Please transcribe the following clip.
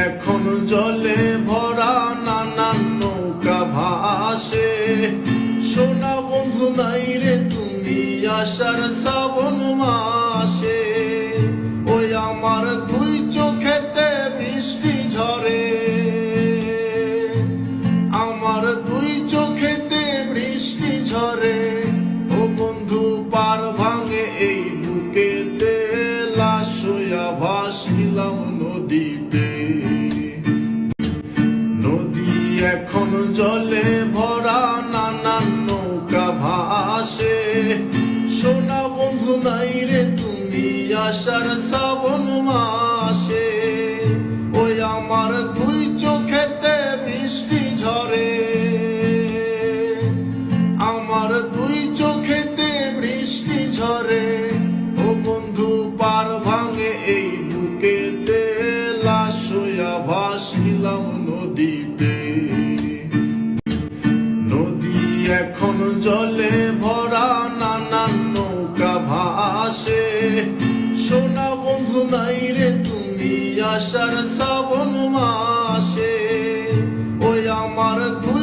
এখন জলে ভরা নানান নৌকা ভাসে। সোনা বন্ধু নাই রে তুমি আষাঢ় শ্রাবণ মাসে। ওই আমার দুই চোখেতে বৃষ্টি ঝরে, আমার দুই চোখেতে বৃষ্টি ঝরে। ও বন্ধু পার ভাঙে এই বুকেতে, লাশ হইয়া ভাসিলাম নদীতে। নদী এখন জলে ভরা নানান নৌকা ভাসে। সোনা বন্ধু নাই রে তুমি আষাঢ় শ্রাবণ মাসে। ওই আমার দুই চোখেতে বৃষ্টি ঝরে, আমার দুই চোখেতে বৃষ্টি ঝরে। ও বন্ধু পার ভাঙে এই বুকেতে, লাশ হইয়া ভাসিলাম নদীতে। নদী এখন জলে ভরা নানান নৌকা ভাসে। সোনা বন্ধু নাই রে তুমি আষাঢ় শ্রাবণ মাসে। ওই আমার দুই